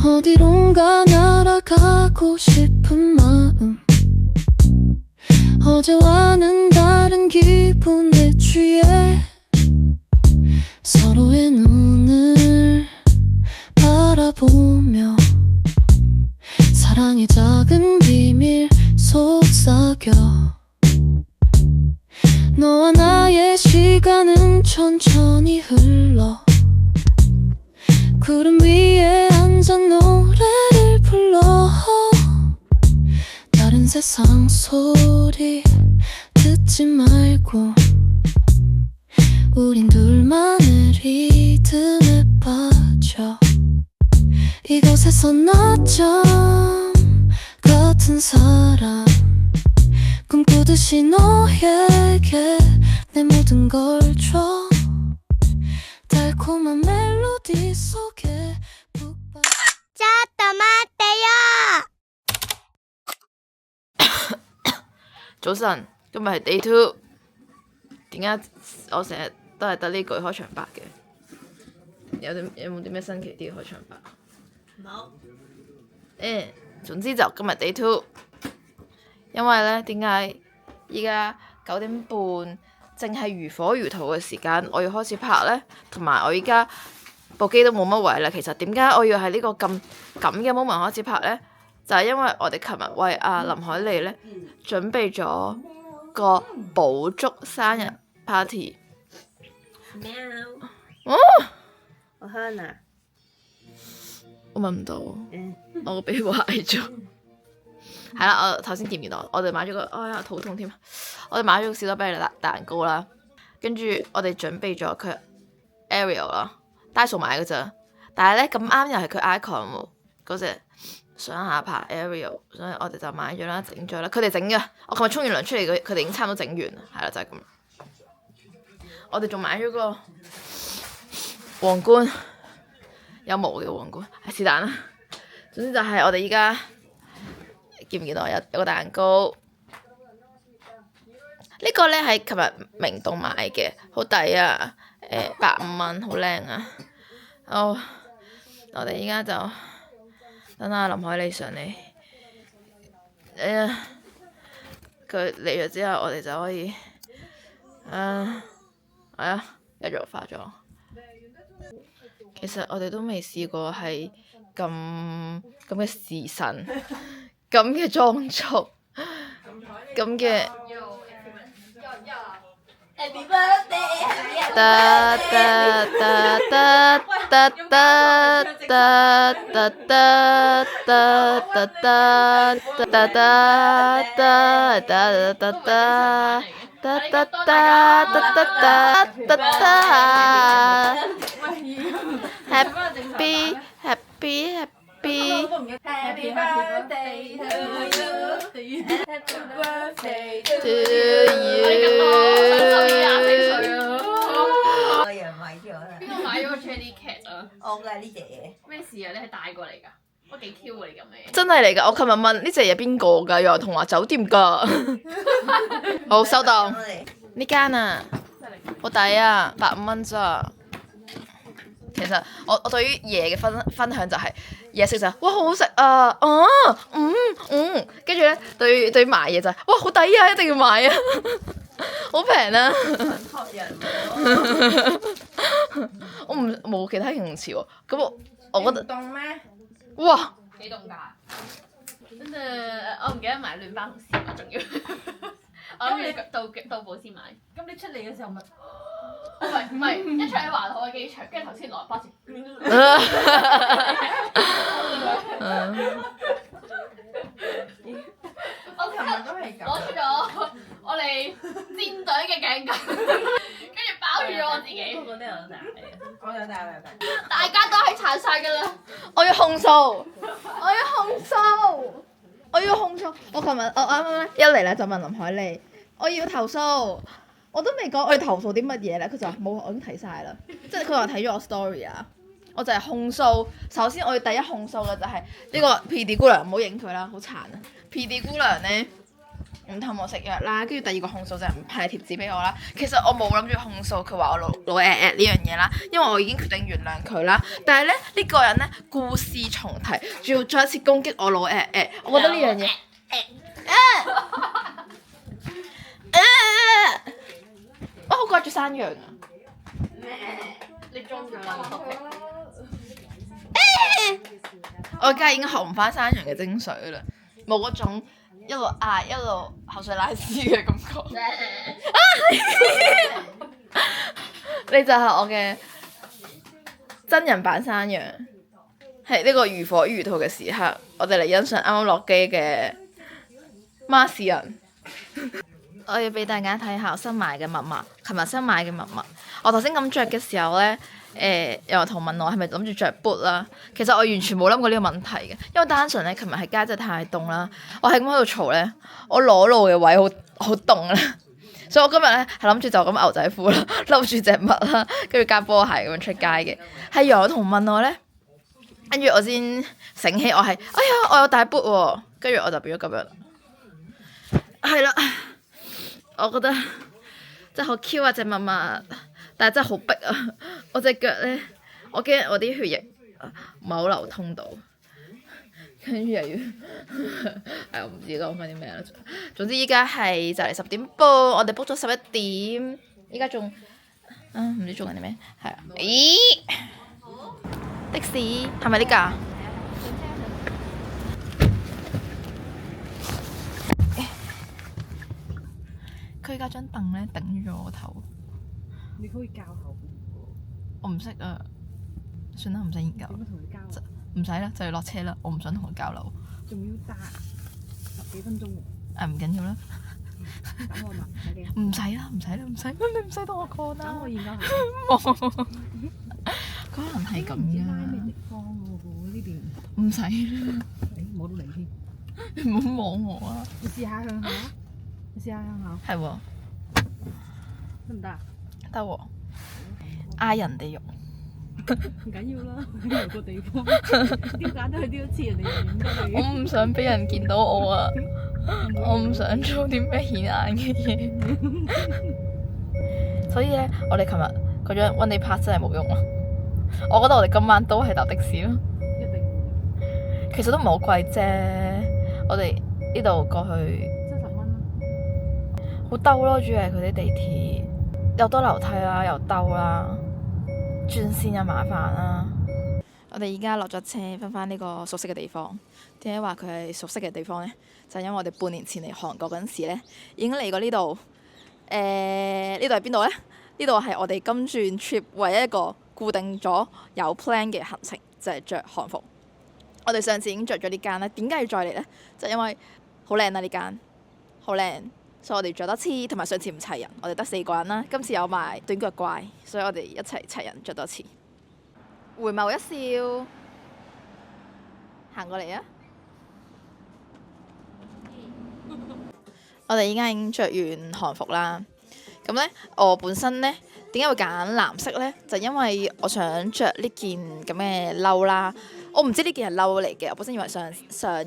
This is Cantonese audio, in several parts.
어디론가 날아가고 싶은 마음 어제와는 다른 기분에 취해 서로의 눈을 바라보며 사랑의 작은 비밀 속삭여 너와 나의 시간은 천천히 흘러 구름 위에 앉아 노래를 불러 다른 세상 소리 듣지 말고 우린 둘만의 리듬에 빠져 이곳에서 낮잠 같은 사람 꿈꾸듯이 너에게 내 모든 걸 줘 달콤한 멜로디 속에 푹 빠져 ちょっと待ってよ 早晨，今日係 day two。點解我成日都係得呢句開場白嘅？有冇啲咩新奇啲嘅開場白？冇。總之就今日 day two。因為咧，點解依家9點半正係如火如荼嘅時間，我要開始拍咧？同埋我依家部機都冇乜位啦。其實點解我要喺呢個咁嘅 moment 開始拍咧？就係因為我哋琴日為阿林海莉咧準備咗個補足生日 party。喵。哦，好香啊！我聞唔到，我個鼻壞咗。係啦，我頭先掂完我哋買咗個，哎呀肚痛添。我哋買咗個士多啤梨蛋糕啦，跟住我哋準備咗佢 Ariel 啦，Daiso 買嘅咋。但係咧咁啱又係佢 icon 喎，嗰隻上下巴 Ariel， 所以我哋就買咗啦，整咗啦。佢哋整嘅，我琴日沖完涼出嚟，佢哋已經差唔多整完啦，係啦就係咁。我哋仲買咗個皇冠，有毛嘅皇冠，係是但啦。總之就係我哋依家見唔見到有個蛋糕？呢個咧係琴日明洞買嘅，好抵啊！150蚊，好靚啊！好，我哋依家就等阿林海莉上嚟。佢嚟咗之後，我哋就可以繼續化妝。其實我哋都未試過係咁嘅時辰，咁嘅裝束，咁嘅。Happy birthday！ 噠噠噠噠噠噠噠噠噠噠噠噠噠噠噠噠噠噠噠。噠噠噠噠噠噠噠 Happy Happy Happy Happy birthday to you！ Happy birthday to you！ you。我有人買咗啦。邊個買咗個 Jelly Cat 啊？我嘅呢隻嘢。咩事啊？你係帶過嚟㗎？我幾 Q 喎你咁嘅。真係嚟㗎！我琴日問呢隻嘢邊個㗎？原來同華酒店㗎。好收檔。呢間啊，好抵啊，150蚊咋。其實我對於嘢嘅分享就係嘢食就係哇好好食啊，跟住咧對於買嘢就係哇好抵啊，一定要買啊，好平啊。學人喎。我冇其他形容詞喎，咁我覺得凍咩？哇幾凍㗎？跟住我唔記得買暖包同絲襪，仲要。我諗住到埗先買。咁你出嚟嘅時候咪？唔係，一出喺環海機場，跟住頭先來巴士。我琴日都係咁。攞出咗我哋戰隊嘅頸巾，跟住包住咗我自己。嗰啲有帶，我有帶，我有帶。大家都係殘晒㗎啦！我要控訴，我要控訴，我要控訴。我琴日我啱啱咧一嚟咧就問林海莉，我要投訴，我都未講我要投訴啲乜嘢咧，佢就話冇，我已經睇晒啦。即係佢話睇咗我 story 啊，我就係控訴。首先我要第一控訴嘅就係呢個 PD 姑娘，唔好影佢啦，好殘啊！PD 姑娘咧，唔氹我食藥啦，跟住第二個控訴就係唔派貼紙俾我啦。其實我冇諗住控訴佢話我老呢樣嘢啦，因為我已經決定原諒佢啦。但係咧呢個人咧故事重提，仲要再一次攻擊我老我覺得呢樣嘢。我好掛住山羊啊！你中咗啦，我而家已經學唔翻山羊嘅精髓啦，冇嗰種一路嗌一路口水拉絲嘅感覺。你就係我嘅真人版山羊，係呢個如火如荼嘅時刻，我哋嚟欣賞啱啱落機嘅孖士人。我要俾大家睇下我新買嘅襪襪，琴日新買嘅襪襪。我頭先咁着嘅時候咧，有同學問我係咪諗住着 boot 啦？其實我完全冇諗過呢個問題嘅，因為單純咧，琴日喺街真係太凍啦，我係咁喺度嘈咧，我裸露嘅位好凍啦，所以我今日咧係諗住就咁牛仔褲啦，笠住隻襪啦，跟住加波鞋咁樣出街嘅。係有同學問我咧，跟住我先醒起我係，哎呀我有帶 boot 喎，跟住我就變咗咁樣。係啦。我覺得真係好 Q 啊隻襪襪，但係真係好逼啊！我隻腳咧，我驚我啲血液唔係好流通到，跟住又要我唔知講翻啲咩啦。總之依家係就嚟10點半，我哋 book 咗11點，依家仲唔知做緊啲咩？係啊，咦？的士係咪呢架？佢而家張凳咧頂住我個頭。你可以教後邊喎。我唔識啊，算啦，唔使研究。點樣同佢交啊？唔使啦，就要落車啦。我唔想同佢交流。仲要揸10幾分鐘喎。唔緊要啦。等我問睇嘅。唔使啦，唔使啦，唔使，你唔使同我講啦。等我研究下。冇。可能係咁唔知拉咩㗎。地方喎？呢邊。唔使啦，誒，摸到你添。你唔好摸我啊！你試下向下。你試下向下。係喎，得唔得啊？得喎。嗌人哋肉。唔緊要啦，有個地方。點解都去呢一次人哋認得你？我唔想俾人見到我啊！我唔想做啲咩顯眼嘅嘢。所以咧，我哋琴日嗰張 one day pass 真係冇用啊！我覺得我哋今晚都係搭的士咯。一定。其實都唔係好貴啫，我哋呢度過去70蚊。好兜咯，主要係佢啲地鐵又多樓梯啦，又兜啦，轉線又麻煩啦。我哋而家落咗車，翻呢個熟悉嘅地方。點解話佢係熟悉嘅地方呢？就係因為我哋半年前嚟韓國嗰陣時咧，已經嚟過呢度。呢度係邊度呢？呢度係我哋今轉 trip 唯一一個固定咗有 plan 嘅行程，就係着韓服。我哋上次已經着咗呢間啦，點解要再嚟呢？就因為好靚啊！呢間好靚，所以我哋着多次，同埋上次唔齊人，我哋得4個人啦。今次有埋短腳怪，所以我哋一齊齊人着多次。回眸一笑，行過嚟啊！我哋依家已經着完韓服啦。咁咧，我本身咧點解會揀藍色咧？就因為我想着呢件咁嘅褸啦。我唔知呢件係褸嚟嘅，我本身以為上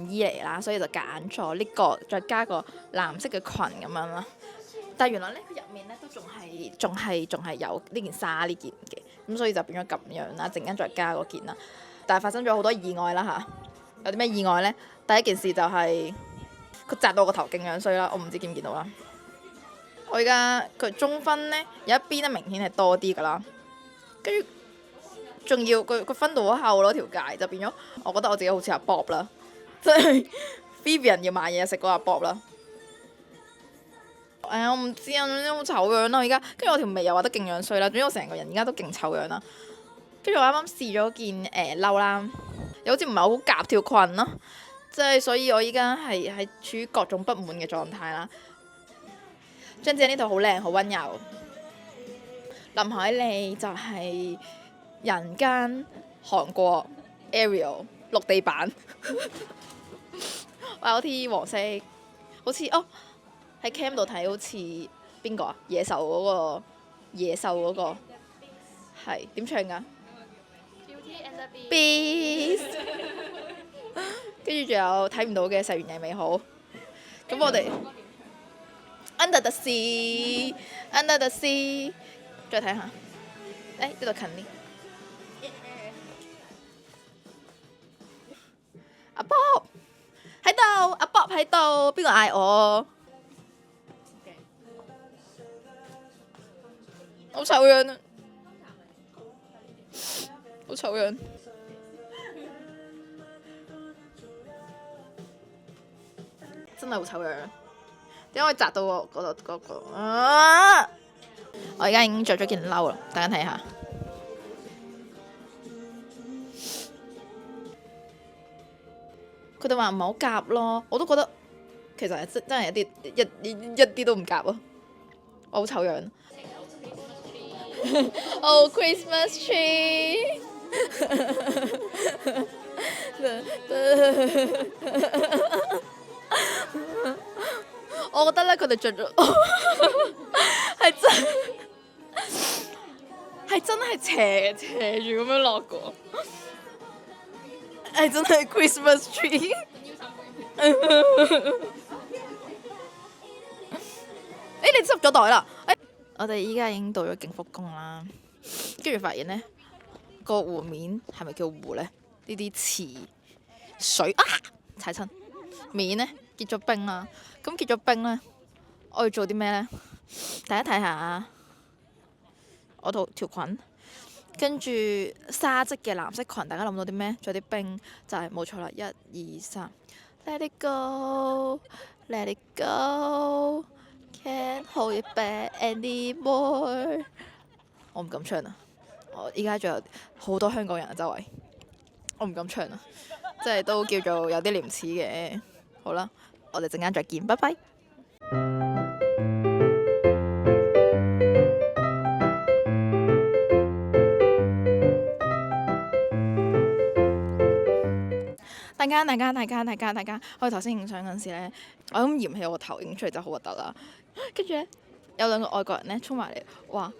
衣嚟啦，所以就揀咗呢個，再加個藍色嘅裙咁樣啦。但係原來咧，佢入面咧都仲係有呢件紗呢件嘅，咁所以就變咗咁樣啦。陣間再加嗰件啦。但係發生咗好多意外啦嚇。有啲咩意外咧？第一件事就係佢擲到我個頭勁樣衰啦，我唔知見唔見到啦。我而家佢中分咧有一邊咧明顯係多啲㗎啦，跟住仲要佢分到好後咯，條界就變咗，我覺得我自己好似阿 Bob 啦，即係 Vivian 要買嘢食嗰阿 Bob 啦。我唔知啊，總之好醜樣啦而家，跟住我條眉又畫得勁樣衰啦，總之我成個人而家都勁醜樣啦。跟住我啱啱試咗件褸啦，又好似唔係好夾條裙咯，即係所以我依家係處於各種不滿嘅狀態啦。張姐呢度好靚，好溫柔。林海莉就係人間韓國 Ariel 陸地版。YOT 黃色，好似喺 cam 度睇好似邊個啊？野獸嗰個係點唱㗎？Beauty and the Beast。跟住仲有睇唔到嘅石原野美好。咁我哋 Under the sea，Under the sea，再睇下，誒呢度近啲。阿 Bob 喺度，阿 Bob 喺度，邊個嗌我？好醜樣啊！好醜樣。真係好醜樣。點解可以擲到我嗰度嗰個？啊！我而家已經着咗件褸啦，大家睇下。佢哋話唔係好夾咯，我都覺得其實係真係一啲都唔夾咯。我好醜樣。Oh Christmas tree 我覺得咧，佢哋着咗係真係斜住咁樣落個，係真係 Christmas tree 。你執咗袋啦！我哋依家已經到咗景福宮啦，跟住發現咧個湖面係咪叫湖咧？呢啲池水啊踩親面咧結咗冰啦，咁結咗冰咧，我要做啲咩咧？大家睇下我條裙，跟住沙質嘅藍色裙，大家諗到啲咩？仲有啲冰，就係冇錯啦，1、2、3 ，Let it go，Let it go。Can't hold it back anymore。我唔敢唱啊！我依家仲有好多香港人啊，周圍，我唔敢唱啊，即係都叫做有啲廉恥嘅。好啦，我哋陣間再見，拜拜。大家，我哋頭先影相嗰陣時咧，我咁嫌棄我個頭影出嚟就好核突啦。跟住咧，有兩個外國人咧衝埋嚟話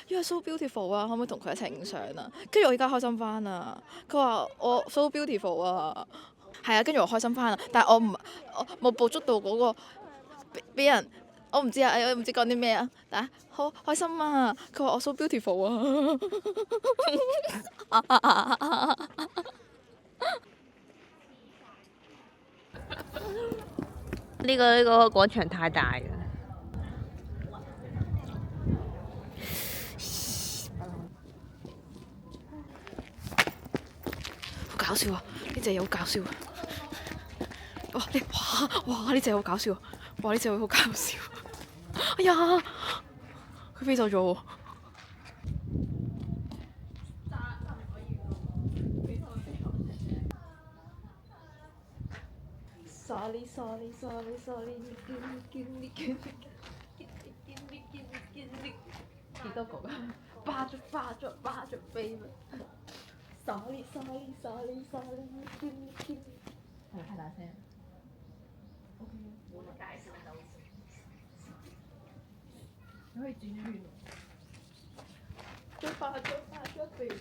，You are so beautiful 啊，可唔可以同佢一齊影相啊？跟住我而家開心翻啊！佢話我 so beautiful 啊，係啊，跟住我開心翻啦。但係我冇捕捉到嗰個俾人，我唔知啊，我唔知講啲咩啊。但係好開心啊！佢話我 so beautiful 啊。呢個廣場太大啦。好搞笑啊！呢隻嘢好搞笑啊！哇！呢隻好搞笑啊！哇！呢隻好搞笑。哎呀！佢飛走咗喎。Sorry，幾多個啊？霸咗飛啦 ！Sorry，係咪太大聲？你可以轉圈。霸咗飛啦！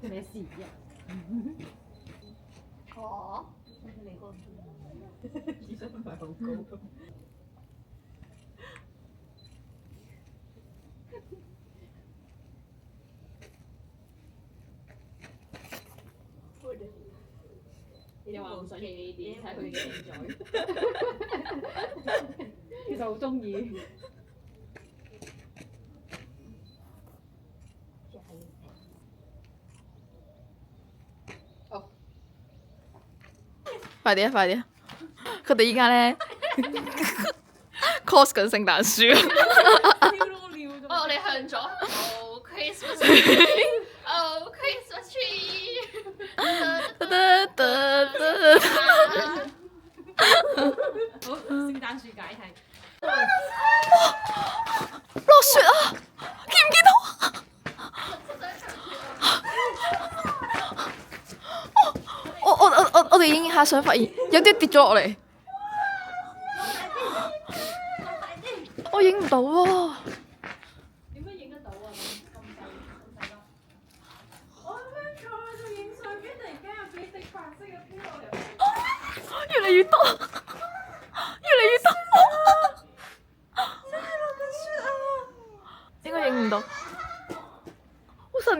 咩事啊？哦，你個智商唔係好高。你話唔想要呢啲，睇佢哋嘅現在。其實好中意。快啲啊！佢哋依家咧 cos 緊聖誕樹。我哋向左 ，Oh Christmas tree，Oh Christmas tree。好，聖誕樹解題。落雪啊！見唔見到啊？我哋影下相發現有啲跌咗落嚟，我影唔到喎。點解影得到啊？咁細粒。我啱啱坐喺度影相，跟住突然間有幾滴白色嘅飄落嚟。越嚟越多。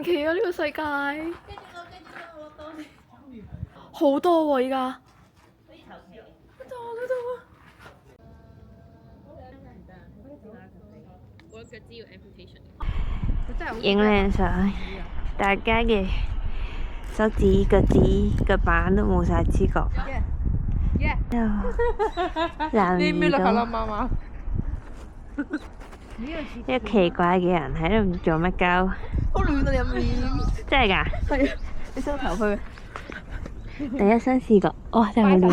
神奇啊！呢、個世界好多喎、依家。影靚相，大家嘅手指、腳趾、腳板都冇晒知覺。男兒都一個奇怪嘅人喺度唔知做乜鳩。好暖啊！你入面真係㗎？係啊，你收頭去。第一身試過，哇！真係好暖。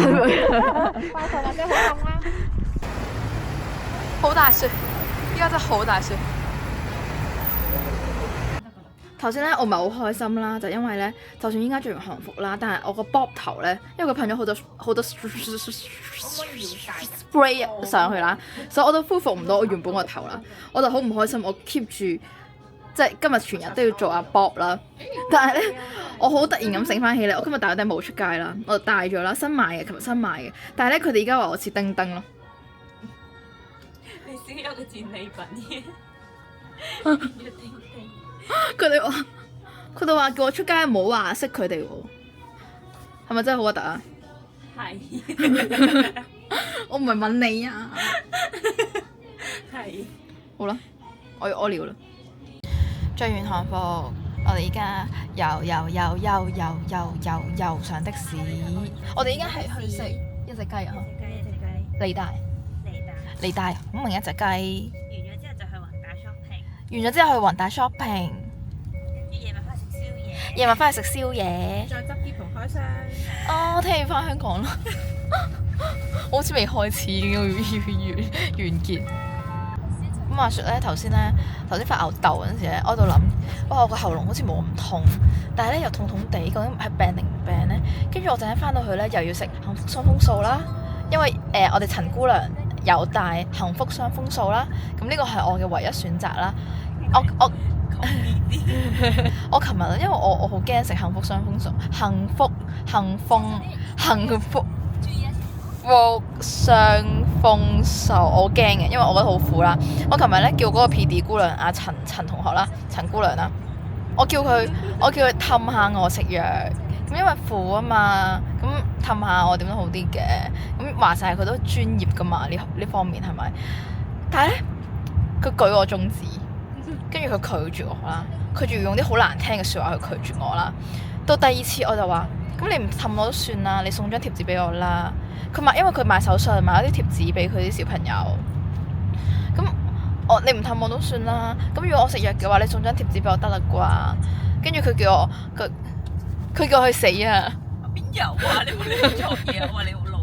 好大雪，依家真係好大雪。頭先咧，我唔係好開心啦，就因為咧，就算依家着完韓服啦，但係我個 bob 頭咧，因為佢噴咗好多 spray 上去啦，所以我都恢復唔到我原本個頭啦，我就好唔開心，我 keep 住即係今日全日都要做阿 bob 啦，但係咧，我好突然咁醒翻起咧，我今日戴咗頂帽出街啦，我就戴咗啦，新買嘅，琴日新買嘅，但係咧佢哋而家話我似丁丁咯。你先有個戰利品嘅。佢哋話叫我出街唔好話識佢哋喎，係咪真係好核突啊？係。我唔係問你啊。係。好啦，我要屙尿啦。着完韓服，我哋依家又上的士。我哋依家係去食一隻雞啊！利大。利大，好明一隻雞。完咗之後去宏大 shopping， 夜晚翻去食宵夜，再執啲同開箱。哦，聽日要翻香港啦，我好似未開始已經要完結。咁話説咧，頭先發吽哣嗰陣時咧，我喺度諗，哇，我個喉嚨好似冇咁痛，但係咧又痛痛地，究竟係病定唔病咧？跟住我陣間翻到去咧，又要食幸福雙豐素啦，因為我哋陳姑娘有帶幸福雙豐素啦，咁呢個係我嘅唯一選擇啦。我琴日因為我好驚食幸福雙豐素，幸福雙豐素，我好驚嘅，因為我覺得好苦啦。我琴日咧叫嗰個 PD 姑娘阿陳同學啦，陳姑娘啦，我叫佢氹下我食藥，咁因為苦啊嘛，咁氹下我點都好啲嘅。咁話晒佢都專業噶嘛，呢方面係咪？但係咧，佢舉我中指。跟住佢拒絕我啦，佢仲要用啲好難聽嘅説話去拒絕我啦。到第二次我就話：咁你唔氹我都算啦，你送張貼紙俾我啦。因為佢買手信買咗啲貼紙俾佢啲小朋友。咁你唔氹我都算啦。咁如果我食藥嘅話，你送張貼紙俾我得啦啩？跟住佢叫我去死啊！邊有啊？你冇亂做嘢啊！你好老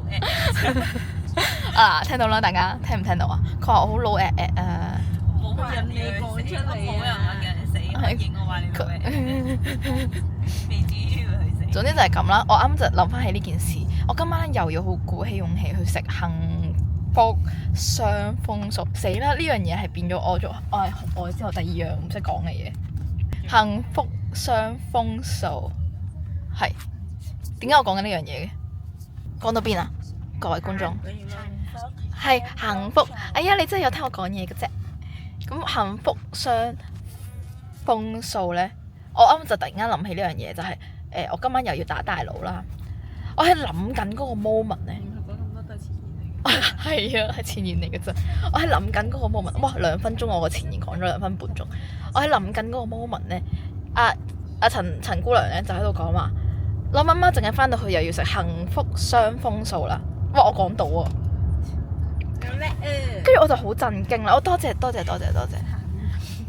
啊！聽到啦，大家聽唔聽到啊？佢話我好老啊！冇人你講出嚟啊！冇人話叫人死，我見我話你老未至於要去死。總之就係咁啦。我啱就諗翻起呢件事，我今晚又要好鼓起勇氣去食幸福雙豐素。死啦！呢樣嘢係變咗我係學愛之後第二樣唔識講嘅嘢。幸福雙豐素係點解我講緊呢樣嘢嘅？講到邊啊？各位觀眾係幸福。哎呀，你真係有聽我講嘢嘅啫。咁幸福雙豐素呢，我啱就突然間諗起呢樣嘢，就係我今晚又要打大佬啦。我係諗緊嗰個 moment 呢，講咁多都係前言嚟嘅。係啊，係前言嚟嘅啫。我係諗緊嗰個 moment， 哇，2分鐘我個前言講咗2分半鐘。我係諗緊嗰個 moment 呢，阿陳姑娘呢就喺度講話，我媽媽陣間翻到去又要食幸福雙豐素啦。哇，我講到啊！跟住我就好震驚啦！我多謝，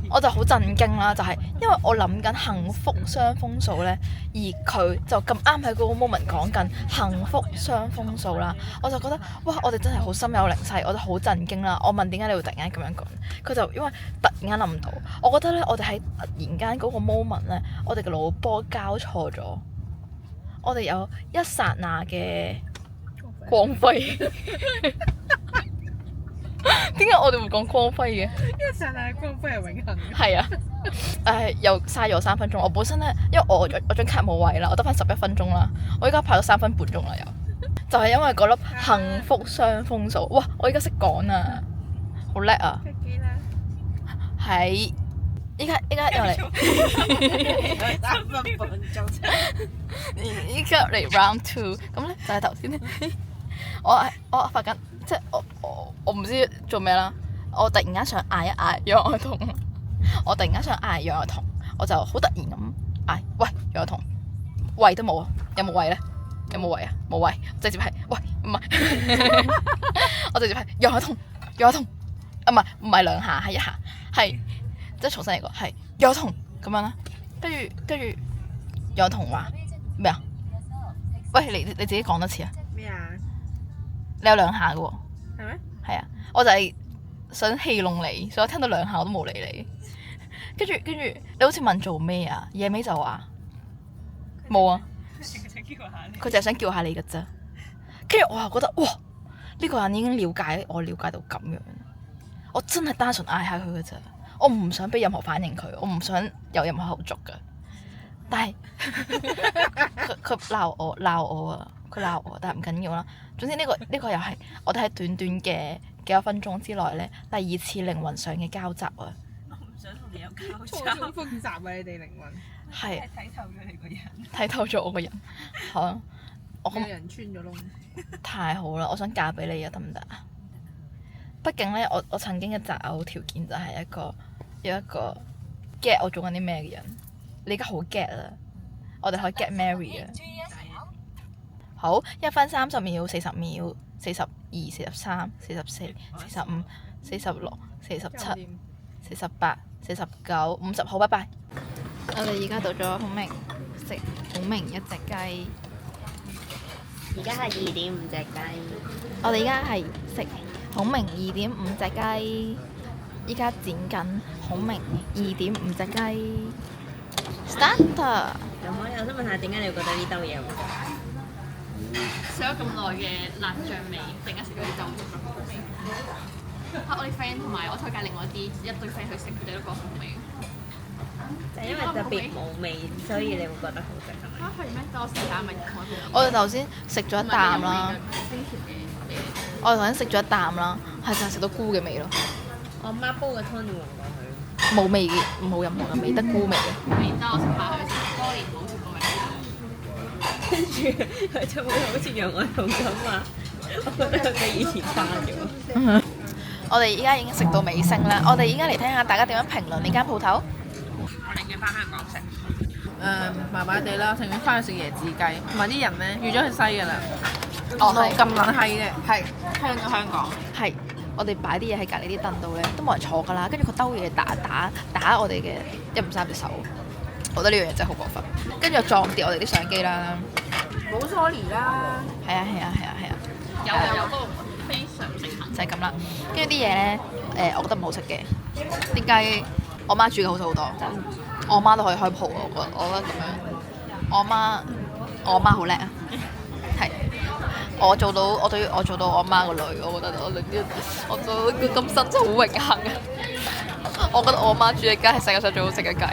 我就好震驚啦！就係因為我諗緊幸福雙豐素呢，而佢就咁啱喺嗰個 moment 講緊幸福雙豐素啦，我就覺得哇！我哋真係好心有靈犀，我就好震驚啦！我問點解你會突然間咁樣講？佢就因為突然間諗唔到，我覺得呢，我哋喺突然間嗰個 moment 呢，我哋嘅腦波交錯咗，我哋有一剎那嘅光輝。點解我哋會講光輝嘅？因為剎那光輝係永恆嘅。係啊，又嘥咗3分鐘。我本身咧，因為我張卡冇位啦，我得翻11分鐘啦。我依家排咗3分半鐘啦，又就係因為嗰粒幸福雙豐素。哇！我依家識講啊，好叻啊！係依家又嚟，依家嚟 round two，咁咧就係頭先咧，我發緊，即係我唔知做咩啦，我突然間想嗌一嗌楊愛彤，我突然間想嗌楊愛彤，我就好突然咁嗌，喂楊愛彤，喂都冇啊，有冇喂咧？有冇喂啊？冇喂，直接係喂，唔係，我直接係楊愛彤，楊愛彤，啊唔係兩下，係一下，係。即係重新嚟過，係楊愛彤咁樣啦，跟住楊愛彤話咩啊？喂，你自己講多次啊！咩啊？你有兩下嘅喎。係咩？係啊，我就係想戲弄你，所以我聽到兩下我都冇理你。跟住你好似問做咩啊？夜尾就話冇啊。佢就係想叫下你㗎咋。跟住我又覺得哇，呢個人已經了解我，了解到咁樣，我真係單純嗌下佢㗎咋。我唔想俾任何反應佢，我唔想有任何後續㗎。但係佢鬧我啊！佢鬧我，但係唔緊要啦。總之呢個又係我哋喺短短嘅幾多分鐘之內咧，第二次靈魂上嘅交集啊！我唔想同你有交集。錯綜複雜啊！你哋靈魂係睇透咗你個人，睇透咗我個人。好啊，我個人穿咗窿。太好啦！我想嫁俾你啊，得唔得啊？畢竟咧，我曾經嘅擇偶條件就係有一個 get 我做緊啲咩嘅人。你而家好 get 啦，我哋可以 get marry 啊！好，1分30秒、40秒、42、43、44、45、46、47、48、49、50，好，拜拜。我哋而家到咗孔明食孔明一隻雞。而家係2.5隻雞。我哋而家係食孔明2.5隻雞，依家剪緊孔明2.5隻雞。Start。咁我想問下，點解你會覺得呢兜嘢好食？食咗咁耐嘅辣醬味，突然間食咗啲豆粥就好好味。我啲 friend 同埋我推介另外一堆 friend 去食，佢哋都覺得好味。就係因為特別冇味，所以你會覺得好食係咪？係咩？等我試下咪開鋪。我哋頭先食咗一啖啦，清甜嘅嘢。我哋頭先食咗一啖啦，係就係食到菇嘅味咯，我媽煲嘅湯點黃過佢。冇味嘅，冇任何嘅味，得菇味嘅。等我食下佢先，多年冇食過嘅。跟住佢就會好似楊愛彤咁話，我覺得佢比以前差咗。我哋依家已經食到尾聲啦，我哋依家嚟聽下大家點樣評論呢間鋪頭。我寧願翻香港食。麻麻地啦，情願翻去食椰子雞，同埋啲人咧預咗去西㗎啦。哦，係咁撚閪嘅，係香港。係，我哋擺啲嘢喺隔離啲凳度咧，都冇人坐㗎啦。跟住佢兜嘢打我哋嘅153隻手，我覺得呢樣嘢真係好過分。跟住又撞跌我哋啲相機啦。冇 sorry 啦。係啊！有嗰個非常盛行。就係咁啦。跟住啲嘢咧，我覺得唔好食嘅。點解我媽煮嘅好食好多？我媽都可以開鋪啊！我覺得咁樣。我媽好叻啊！係。我對於我做到我媽個女，我覺得我做到今生真係好榮幸啊！我覺得我媽煮嘅雞係世界上最好食嘅雞。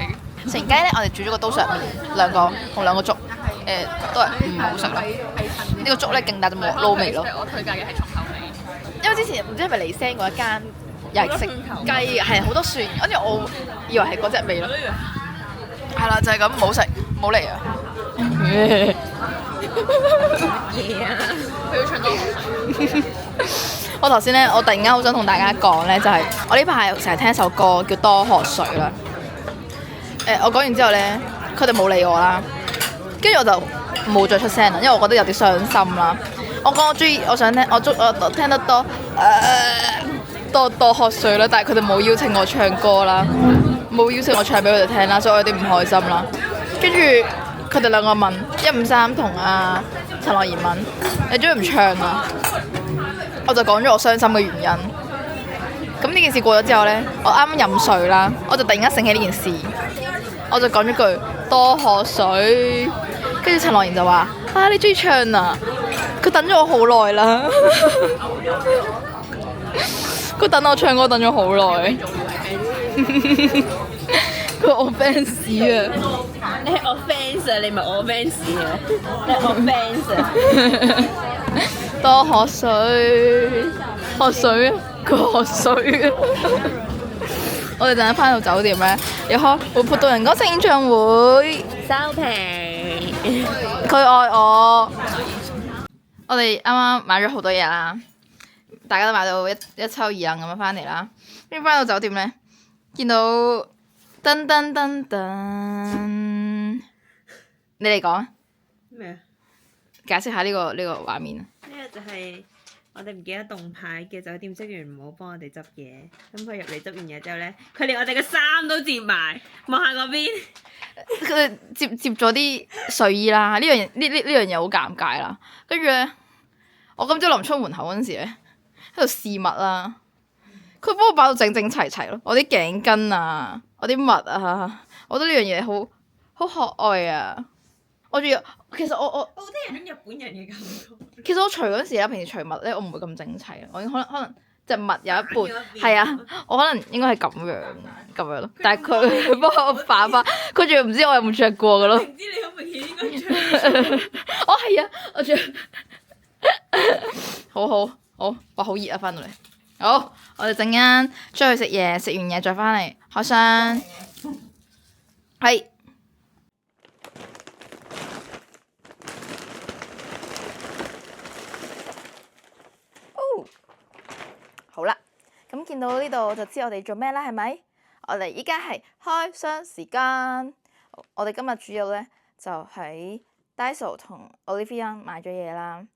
成雞咧，我哋煮咗個刀削麵，2個同2個粥，都係唔好食咯。呢個粥咧勁大就冇撈味咯。我推介嘅係重口味。因為之前唔知係咪嚟聲嗰一間又係食雞，係好多蒜，跟住我以為係嗰隻味咯。係啦，就係咁，唔好食，唔好嚟啊！嘢啊！佢要唱多好我頭先咧，我突然間好想同大家講咧，就係我呢排成日聽一首歌叫《多喝水》啦。我講完之後咧，佢哋冇理我啦，跟住我就冇再出聲啦，因為我覺得有啲傷心啦。我講我中意，我想聽，我聽得多喝水啦，但係佢哋冇邀請我唱歌啦，冇邀請我唱俾佢哋聽啦，所以我有啲唔開心啦。跟住佢哋2個問153同阿陳樂妍問你中意唔唱啊？我就講咗我傷心嘅原因。咁呢件事過咗之後呢，我啱啱飲水啦，我就突然間醒起呢件事，我就講咗句多喝水。跟住陳樂妍就話：你中意唱啊？佢等咗我好耐啦。佢等我唱歌等咗好耐。佢係我 fans 啊！你係我 fans 啊！你唔係我 fans 啊！你係我 fans 啊！多喝水，喝水啊！佢喝水啊！我哋陣間翻到酒店咧，有開活潑到人歌星演唱會，收皮。佢愛我。我哋啱啱買咗好多嘢啦，大家都買到一抽二掕咁樣翻嚟啦。跟住翻到酒店咧，見到噔噔噔噔，你嚟講啊，咩啊？解釋下呢個畫面啊。呢個就係我哋唔記得動牌嘅酒店職員唔好幫我哋執嘢，咁佢入嚟執完嘢之後咧，佢連我哋嘅衫都摺埋，望下嗰邊。佢接咗啲睡衣啦，呢樣嘢好尷尬啦。跟住咧，我今朝臨出門口嗰陣時咧，喺度試襪啦，佢幫我擺到整整齊齊咯。我啲頸巾啊，我啲襪啊，我覺得呢樣嘢好可愛啊。我仲要，其實我好啲人日本人嘅感覺。其實我除嗰陣時咧，平時除襪咧，我唔會咁整齊啊。我可能隻襪有一半係啊，我可能應該係咁樣咯。但係佢幫我反翻，佢仲要唔知我有冇着過嘅咯。唔知你好明顯應該着。哦係啊，我着。好，哇好熱啊！翻到嚟，好，我哋陣間出去食嘢，食完嘢再翻嚟開箱。係。好啦，咁見到呢度就知我哋做咩啦，係咪？我哋依家係開箱時間。我哋今日主要咧就喺 Daiso 同 Olivia 買咗嘢啦。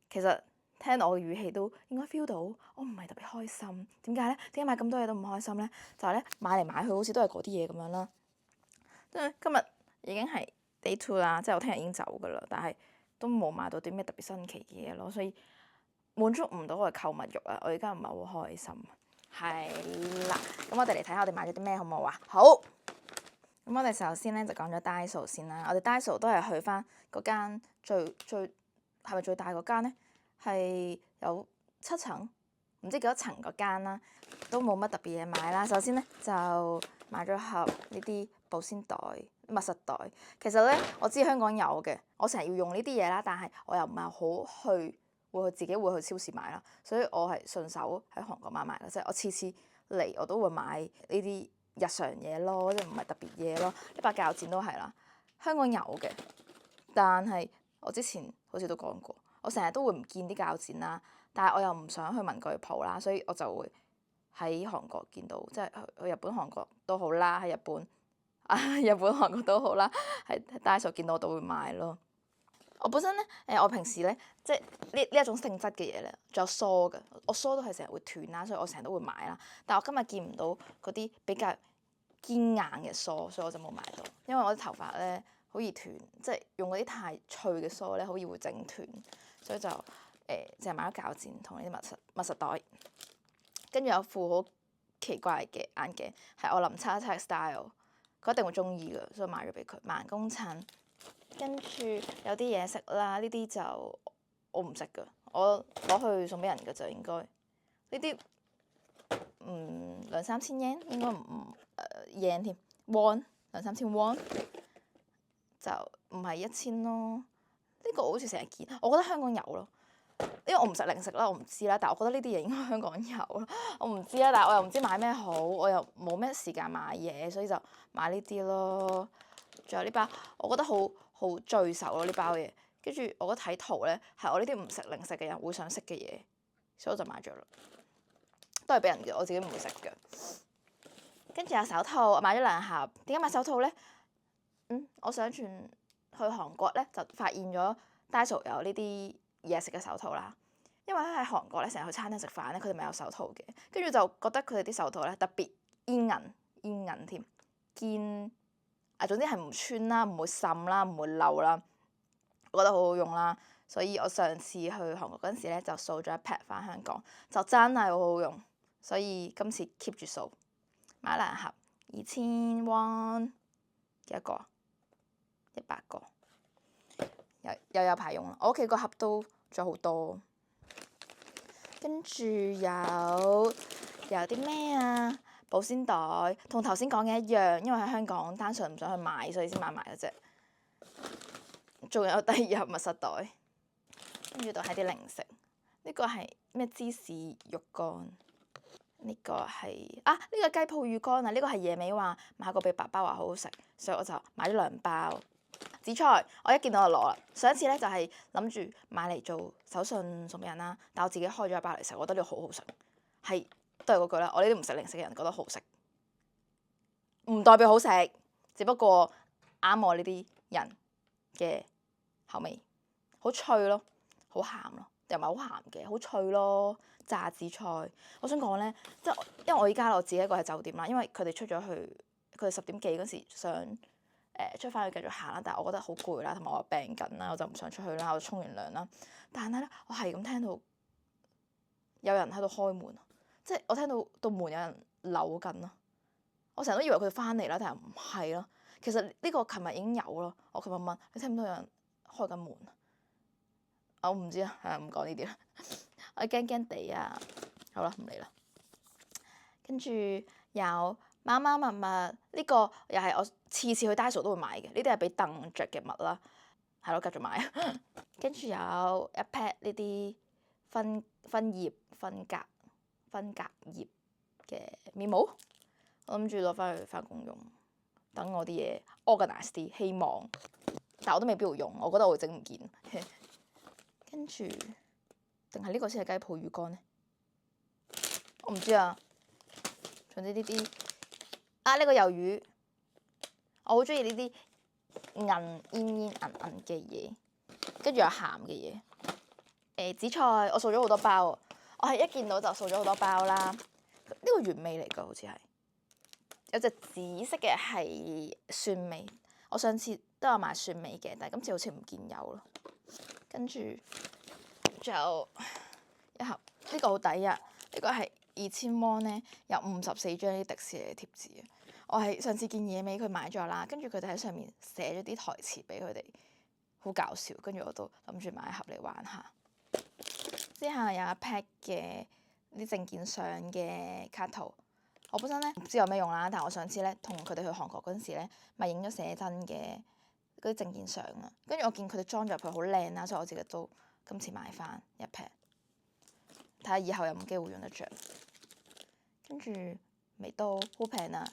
其實聽我嘅語氣都應該 feel 到我唔係特別開心。點解咧？點解買咁多嘢都唔開心咧？就係咧買嚟買去好似都係嗰啲嘢咁樣啦。即係今日已經係 day 2啦，即係我聽日已經走噶啦，但係都冇買到啲咩特別新奇嘅嘢咯，所以滿足唔到我嘅購物慾啊！我而家唔係好開心。係啦，咁我哋嚟睇下我哋買咗啲咩好唔好啊？好，咁我哋首先咧就講咗 Daiso 先啦。我哋 Daiso 都係去翻嗰間最係咪最大嗰間咧？係有7層，唔知幾多層嗰間啦，都冇乜特別嘢買啦。首先咧就買咗盒呢啲保鮮袋、密實袋。其實咧我知香港有嘅，我成日要用呢啲嘢啦，但係我又唔係好去。自己會去超市買啦，所以我係順手喺韓國買嘅，即係我次次嚟我都會買呢啲日常嘢咯，即係唔係特別嘢咯。呢把鉸剪都係啦，香港有嘅，但係我之前好似都講過，我成日都會唔見啲鉸剪啦，但係我又唔想去文具鋪啦，所以我就會喺韓國見到，即係去日本、韓國都好啦，喺日本、韓國都好啦，喺 Daiso 見到我都會買咯。我本身咧，我平時咧，即係呢一種性質嘅嘢咧，仲有梳嘅，我梳都係成日會斷啦，所以我成日都會買啦。但係我今日見唔到嗰啲比較堅硬嘅梳，所以我就冇買到。因為我啲頭髮咧好易斷，即係用嗰啲太脆嘅梳咧，好易會整斷，所以就淨係買咗鉸剪同呢啲密實袋。跟住有副好奇怪嘅眼鏡，係我林叉叉 style， 佢一定會中意嘅，所以買咗俾佢。盲公襯。跟住有啲嘢食啦，呢啲就我唔食㗎，我攞去送俾人㗎就應該。呢啲2-3千yen，應該唔yen添，won 2-3千 won，就唔係1000咯。呢個我好似成日見，我覺得香港有咯，因為我唔食零食啦，我唔知啦。但係我覺得呢啲嘢應該香港有咯，我唔知啦。但係我又唔知買咩好，我又冇咩時間買嘢，所以就買呢啲咯。仲有呢包，我覺得好墜手咯呢包嘢，跟住我覺得睇圖咧係我呢啲唔食零食嘅人會想食嘅嘢，所以我就買咗啦。都係俾人嘅，我自己唔會食嘅。跟住有手套，我買咗2盒。點解買手套咧？我上傳去韓國咧就發現咗 Daiso 有呢啲嘢食嘅手套啦。因為喺韓國咧成日去餐廳食飯咧，佢哋咪有手套嘅，跟住就覺得佢哋啲手套咧特別煙韌添，堅。總之係唔穿啦，唔會滲啦，唔會漏啦，我覺得好好用啦。所以我上次去韓國嗰陣時咧，就掃咗一 pack 翻香港，就真係好好用。所以今次 keep 住掃，買2盒2000 won， 幾多個？100個，又有排用啦。我屋企個盒都仲有好多。跟住有啲咩啊？保鮮袋同頭先講嘅一樣，因為喺香港單純唔想去買，所以先買埋嗰隻。仲有第2盒密實袋，跟住度係啲零食。呢個係咩芝士肉乾，呢個係呢個雞泡魚乾啊，呢個係野味話買過俾爸爸話好好食，所以我就買咗2包。紫菜我一見到就攞啦。上一次咧就係諗住買嚟做手信送俾人啦，但我自己開咗1包嚟食，我覺得呢個好好食，係都係嗰句啦。我呢啲唔食零食嘅人覺得好食，唔代表好食，只不過啱我呢啲人嘅口味，好脆咯，好鹹咯，又唔係好鹹嘅，好脆咯。炸紫菜，我想講咧，即係因為我依家我自己一個喺酒店啦，因為佢哋出咗去，佢哋10點幾嗰時想出翻去繼續行啦，但係我覺得好攰啦，同埋我病緊啦，我就唔想出去啦，我就沖完涼啦。但係咧，我係咁聽到有人喺度開門，即係我聽到道門有人扭緊咯。我成日都以為佢哋翻嚟啦，但係唔係咯。其實呢個琴日已經有咯。我琴日問你聽唔到有人開緊門？我唔知啊，唔講呢啲啦。我驚驚地啊，好啦，唔理啦。跟住有貓貓襪襪，呢個又係我次次去 Daiso 都會買嘅，呢啲係俾凳着嘅襪啦，係咯，繼續買。跟住有一 pack 呢啲分隔葉嘅面膜，我諗住攞翻去翻工用，等我啲嘢 organize 啲，希望，但我都未必會用，我覺得我會整唔見。跟住。定係呢個先係雞泡魚乾咧？我唔知啊。總之呢啲呢個魷魚，我好中意呢啲煙銀嘅嘢，跟住有鹹嘅嘢。紫菜我掃咗好多包喎，我係一見到就掃咗好多包啦。呢個原味嚟㗎，好似係有隻紫色嘅係蒜味，我上次都有買蒜味嘅，但係今次好似唔見有咯。跟住。仲有一盒，呢個好抵啊！呢個係2000 won 咧，有54張啲迪士尼嘅貼紙啊！我係上次見野味佢買咗啦，跟住佢哋喺上面寫咗啲台詞俾佢哋，好搞笑。跟住我都諗住買一盒嚟玩下。之後有一 pack 嘅啲證件相嘅卡圖，我本身咧唔知有咩用啦，但係我上次咧同佢哋去韓國嗰陣時咧，咪影咗寫真嘅嗰啲證件相啊。跟住我見佢哋裝咗入去好靚啦，所以我自己都。今次買翻一 pack， 睇下以後有冇機會用得着。跟住眉刀好平啊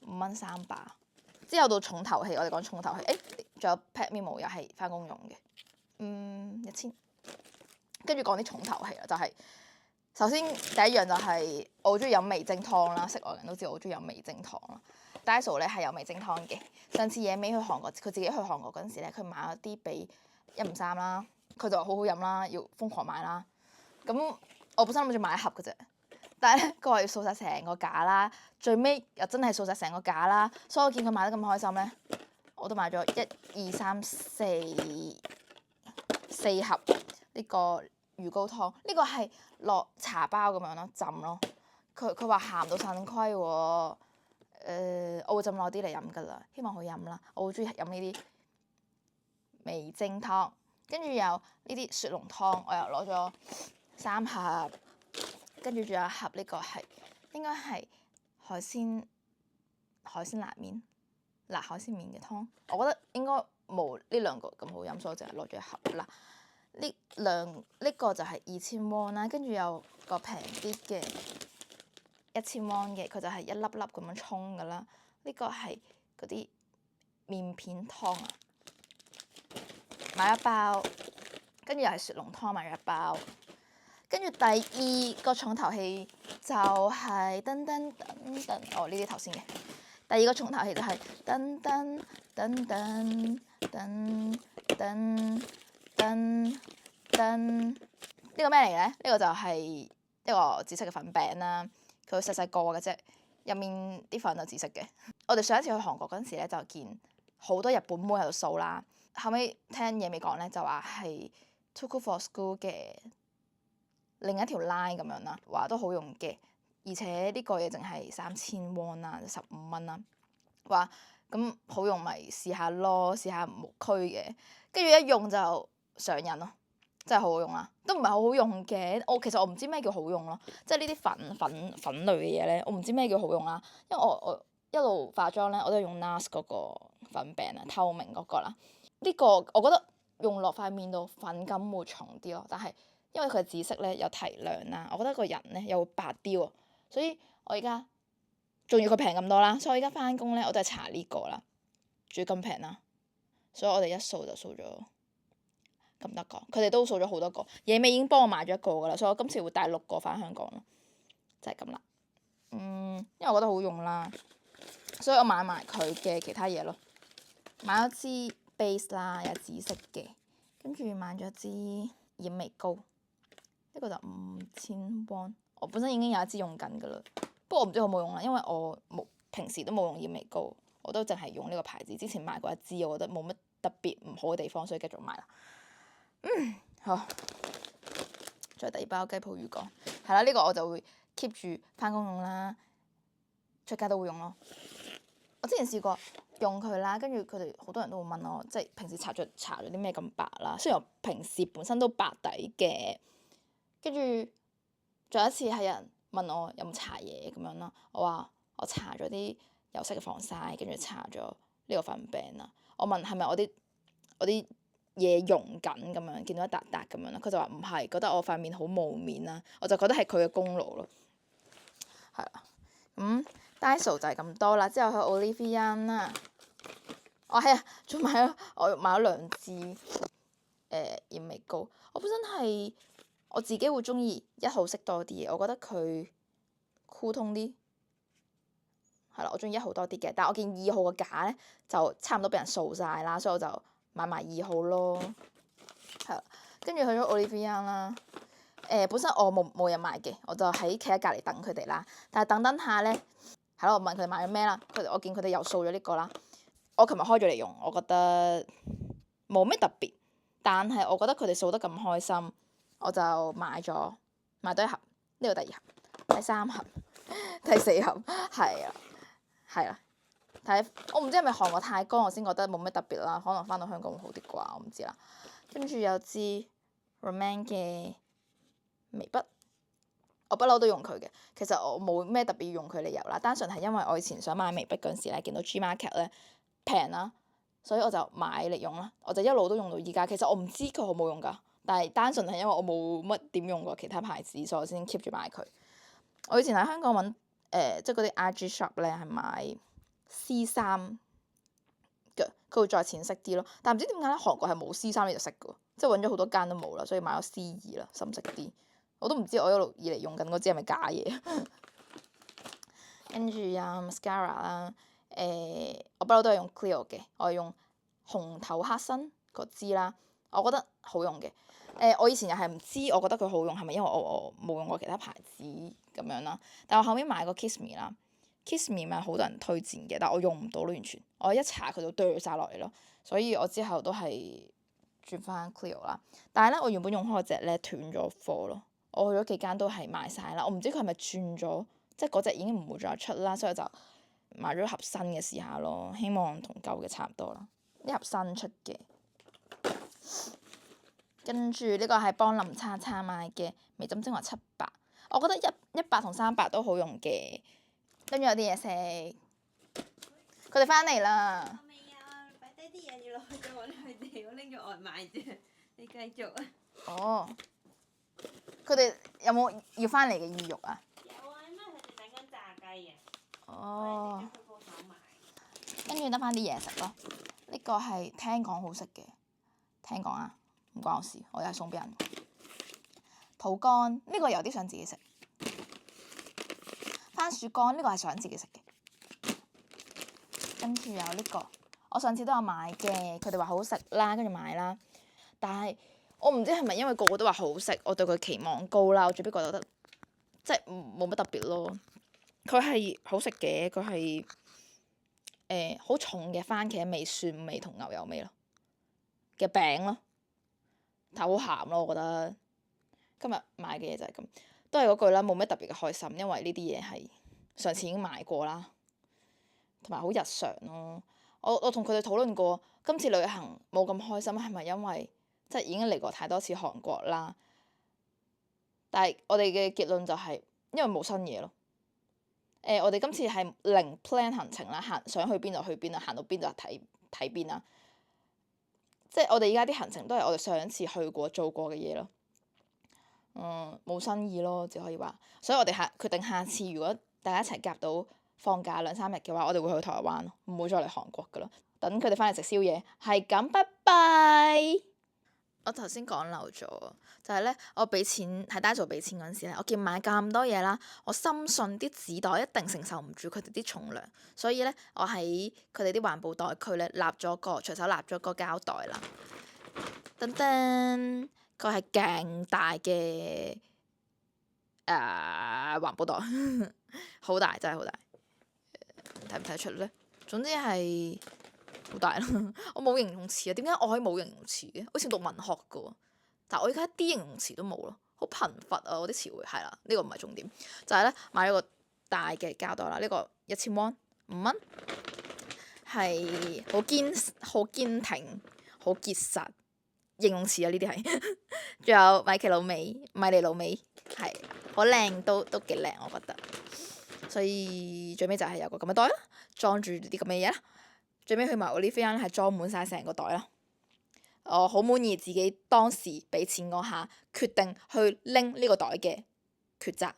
，5蚊3把。之後到重頭戲，我哋講重頭戲，仲有 pack Mimo 又係翻工用嘅，1000。跟住講啲重頭戲啦，就係、首先第一樣就係我好中意飲味精湯啦，識我嘅人都知我好中意飲味精湯啦。Daiso 咧係有味精湯嘅。上次野味去韓國，佢自己去韓國嗰陣時咧，佢買咗啲俾153啦。佢就話好好飲啦，要瘋狂買啦。咁我本身諗住買一盒嘅啫，但係咧佢話要掃晒成個架啦，最尾又真係掃晒成個架啦。所以我見佢買得咁開心咧，我都買咗1、2、3、4盒呢個魚膏湯。呢個係落茶包咁樣咯，浸咯。佢話鹹到腎虧喎，我會浸落啲嚟飲㗎啦，希望好飲啦。我好中意飲呢啲味精湯。跟住有呢啲雪龍湯，我又攞咗3盒，跟住仲有一盒呢個係應該係海鮮辣麵，辣海鮮麵嘅湯，我覺得應該冇呢2個咁好飲，所以我就係攞咗一盒啦。呢個就係2000 won 啦，跟住有個平啲嘅1000 won 嘅，佢就係一粒粒咁樣沖㗎啦。呢個係嗰啲麵片湯啊。買1包，跟住又係雪龍湯買咗1包，跟住第2個重頭戲就係呢啲頭先嘅。第2個重頭戲就係呢個咩嚟嘅？呢個就係一個紫色嘅粉餅啦，佢細細個嘅啫，入面啲粉就紫色嘅。我哋上一次去韓國嗰陣時咧，就見好多日本妹喺度掃啦。後尾聽野味講咧，就話係 Too Cool for School 嘅另一條 line 咁樣啦，話都好用嘅，而且呢個嘢淨係3000 won 啦，15蚊啦，話咁好用咪試下咯，試下無區嘅，跟住一用就上癮咯，真係好好用啦，都唔係好好用嘅，其實我唔知咩叫好用咯，即係呢啲粉類嘅嘢咧，我唔知咩叫好用啦，因為我一路化妝咧，我都係用 NARS 嗰個粉餅啊，透明嗰個啦。呢個我覺得用落塊面度粉感會重啲咯，但係因為佢紫色咧有提亮啦，我覺得個人咧又會白啲喎，所以我而家仲要佢平咁多啦，所以我而家翻工咧我都係搽呢個啦，仲要咁平啦，所以我哋一掃就掃咗咁多個，佢哋都掃咗好多個，野味已經幫我買咗1個噶啦，所以我今次會帶6個翻香港咯，就係咁啦。因為我覺得好用啦，所以我買埋佢嘅其他嘢咯，買咗支 base 啦，有紫色嘅，跟住買咗支染眉膏，呢個就5000 won，我本身已經有一支用緊噶啦，不過我唔知好冇用啦，因為我平時都冇用染眉膏，我都淨係用呢個牌子，之前買過一支，我覺得冇乜特別唔好嘅地方，所以繼續買啦。好，再第2包雞泡魚乾，係啦，呢個我就會 keep 住翻工用啦，出街都會用咯。我之前試過用佢啦，跟住佢哋好多人都會問我，即係平時搽咗啲咩咁白啦。雖然我平時本身都白底嘅，跟住仲有一次係有人問我有冇搽嘢咁樣啦，我話我搽咗啲有色嘅防曬，跟住搽咗呢個粉餅啦。我問係咪我啲嘢溶緊咁樣，見到一笪笪咁樣啦，佢就話唔係，覺得我塊面好冇面啦，我就覺得係佢嘅功勞咯，係啦。Daiso 就係咁多啦，之後去 Olivia 啦，係啊，仲我買咗2支染眉膏，我本身係我自己會中意1號色多啲嘅，我覺得佢酷通啲，係啦，我中意1號多啲嘅，但係我見2號嘅架咧就差唔多俾人掃晒啦，所以我就買埋2號咯，係啦，跟住去咗 Olivia 啦，本身我冇人買嘅，我就喺企喺隔離等佢哋啦，但係等下咧，係咯，我問佢哋買咗咩啦，我見佢哋又掃咗呢個啦，我琴日開咗嚟用，我覺得冇咩特別，但係我覺得佢哋掃得咁開心，我就買多1盒，呢個第2盒，第3盒，第4盒，係啦。我唔知係咪韓國太乾，我先覺得冇咩特別啦。可能翻到香港會好啲啩，我唔知啦。跟住有支 Roman 嘅眉筆，我不嬲都用佢嘅。其實我冇咩特別要用佢理由啦，單純係因為我以前想買眉筆嗰陣時咧，見到 Gmarket 咧平啦，所以我就買嚟用啦。我就一路都用到依家。其實我唔知佢好冇用㗎，但係單純係因為我冇乜點用過其他牌子，所以我先 keep 住買佢。我以前喺香港揾即係嗰啲 IG shop 咧係買C3嘅，佢會再淺色啲咯。但唔知點解咧，韓國係冇 C3呢隻色嘅喎，即係揾咗好多間都冇啦，所以買咗 C2啦，深色啲。我都唔知我一路以嚟用緊嗰支係咪假嘢。跟住有 mascara 啦，我不嬲都係用 Cleo 嘅，我係用紅頭黑身嗰支啦，我覺得好用嘅。我以前又係唔知，我覺得佢好用係咪因為我冇用過其他牌子咁樣啦？但我後尾買過 Kiss Me 啦。Kiss Me 咪好多人推薦嘅，但我用唔到咯，完全我一搽佢就掉晒落嚟咯，所以我之後都係轉翻 Cleo 啦。但係咧，我原本用開嗰隻咧斷咗貨咯，我去咗幾間都係賣晒啦。我唔知佢係咪轉咗，即係嗰隻已經唔會再出啦，所以就買咗盒新嘅試下咯，希望同舊嘅差唔多啦。呢盒新出嘅，跟住呢個係幫林叉叉買嘅眉針精華700，我覺得100同300都好用嘅。跟住有啲嘢食，佢哋翻嚟啦。我未啊，擺低啲嘢要落去再揾佢哋，我拎咗外賣啫。你繼續啊。哦。佢哋有冇要翻嚟嘅意欲啊？有啊，因為佢哋等緊炸雞啊。哦。去鋪頭買。跟住得翻啲嘢食咯。呢個係聽講好食嘅，聽講啊，唔關我事，我又係送俾人。肚乾呢個有啲想自己食。番薯乾呢個係想自己食嘅，跟住有呢個，我上次都有買嘅，佢哋話好食啦，跟住買啦。但係我唔知係咪因為個個都話好食，我對佢期望高啦，我最尾覺得即係冇乜特別咯。佢係好食嘅，佢係好重嘅番茄味、蒜味同牛油味咯嘅餅咯，但係好鹹咯，我覺得。今日買嘅嘢就係咁。都係嗰句啦，冇咩特別嘅開心，因為呢啲嘢係上次已經買過啦，同埋好日常咯。我同佢哋討論過，今次旅行冇咁開心，係咪因為即係已經嚟過太多次韓國啦？但係我哋嘅結論就係因為冇新嘢咯。我哋今次係零 plan 行程啦，想去邊就去邊啦，行到邊就睇邊啦。即係我哋而家啲行程都係我哋上一次去過做過嘅嘢咯。冇新意咯，只可以話。所以我哋決定下次如果大家一齊夾到放假2-3日嘅話，我哋會去台灣咯，唔會再嚟韓國噶啦。等佢哋翻嚟食宵夜，係咁，拜拜。我頭先講漏咗，就係咧，我俾錢喺Daiso俾錢嗰陣時咧，我見買咁多嘢啦，我深信啲紙袋一定承受唔住佢哋啲重量，所以咧，我喺佢哋啲環保袋區咧，隨手立咗個膠袋啦。噔噔，佢係勁大嘅環保袋，好大，真係好大。睇唔睇得出咧？總之係好大啦。我冇形容詞啊，點解我可以冇形容詞嘅？好似讀文學嘅喎，但係我而家一啲形容詞都冇咯，好貧乏啊！我啲詞彙係啦，呢個唔係重點，就係咧買咗個大嘅膠袋啦，呢個1000 won 5蚊，係好堅挺、好結實。形容詞啊，呢啲係，仲有米奇老味，係好靚，都幾靚，我覺得。所以最尾就係有個咁嘅袋啦，裝住啲咁嘅嘢啦。最尾去埋 Olivia 係裝滿晒成個袋啦。我好滿意自己當時俾錢嗰下決定去拎呢個袋嘅抉擇，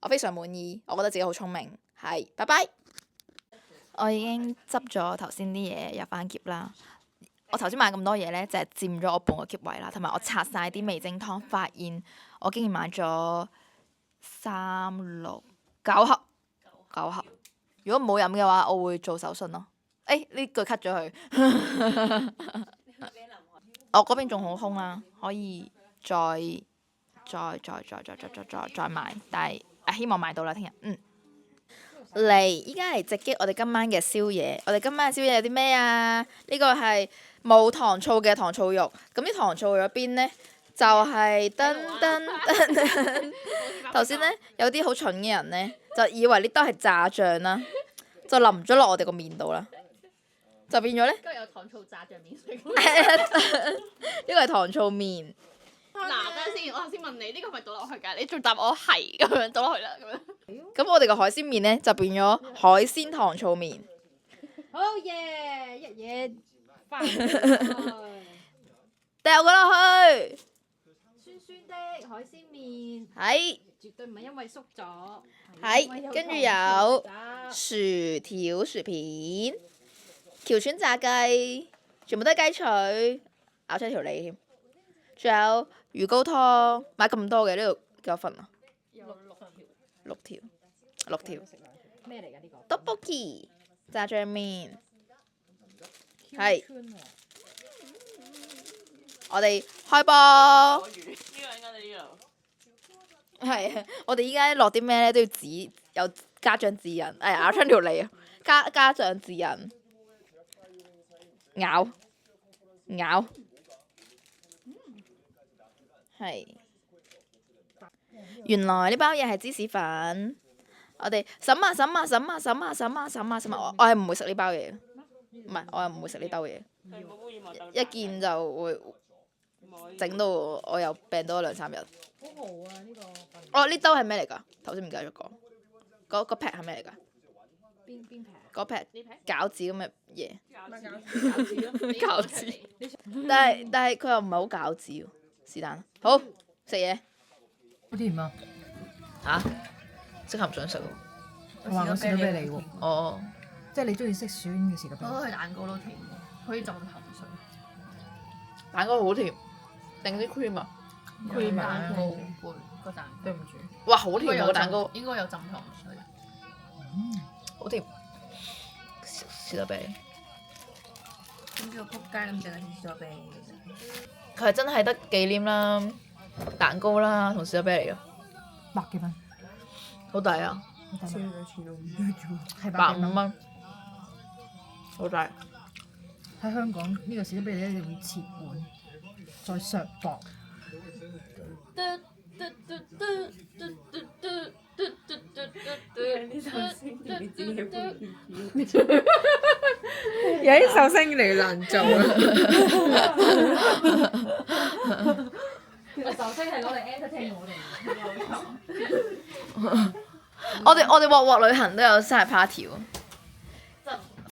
我非常滿意，我覺得自己好聰明。係，拜拜。我已經執咗頭先啲嘢入翻篋啦。我頭先買咁多嘢咧，就係佔咗我半個篋位啦，同埋我拆晒啲味精湯，發現我竟然買咗9盒。如果唔好飲嘅話，我會做手信咯。呢句 cut 咗佢。我嗰邊仲好空啦，可以再買，但係希望買到啦，聽日。嚟，依家嚟直擊我哋今晚嘅宵夜。我哋今晚嘅宵夜有啲咩啊？呢個係冇糖醋嘅糖醋肉。咁啲糖醋肉入邊咧，就係頭先咧有啲好蠢嘅人咧，就以為呢兜係炸醬啦，就淋咗落我哋個面度啦，就變咗咧。應該有糖醋炸醬麵水。呢個係糖醋麵。嗱，等陣先，我頭先問你呢個係咪倒落去㗎？你仲答我係咁樣倒落去啦咁樣。咁我哋個海鮮麵咧就變咗海鮮糖醋麵。好嘢，一嘢翻去，掉佢落去。酸酸的海鮮麵，係。絕對唔係因為縮咗。係因為有跟住糖有醋炸薯條、薯片、橋川炸雞，全部都係雞腿，咬出一條脷添。仲有魚糕湯，買咁多嘅，呢度幾多份啊？有6條。咩嚟㗎呢個？ Tteokbokki 炸醬麵，係我哋開波。呢個應該你呢度。係啊，我哋依家落啲咩咧都要有家長指引，咬出條脷啊！家長指引，咬，係。原來呢包嘢係芝士粉，我哋審啊，我係唔會食呢包嘢，唔係我係唔會食呢兜嘢，一見就會整到我又病多2-3日。好豪啊！呢個哦，呢兜係咩嚟㗎？頭先唔記得咗講。嗰劈係咩嚟㗎？邊劈？嗰劈餃子咁嘅嘢。餃子。但係佢又唔係好餃子喎，是但。好，食嘢。好甜啊！嚇？即刻唔想食喎。我話我士多啤梨喎，哦。即係你中意識酸嘅士多啤梨。我覺得佢蛋糕都甜，可以浸糖水。蛋糕好甜，定啲 cream 啊？cream 蛋糕杯個蛋，對唔住。哇，好甜喎個蛋糕，應該有浸糖水。好甜。士多啤梨。點叫仆街咁淨係士多啤梨嘅啫？佢係真係得忌廉啦、蛋糕啦同士多啤梨咯。百幾蚊。好抵啊！係150蚊。好抵。喺香港呢個士多啤梨一定要切碗，再削薄。有啲首聲越嚟越難做啊！個壽星係攞嚟 entertain 我哋。我哋鑊鑊旅行都有生日 party 喎。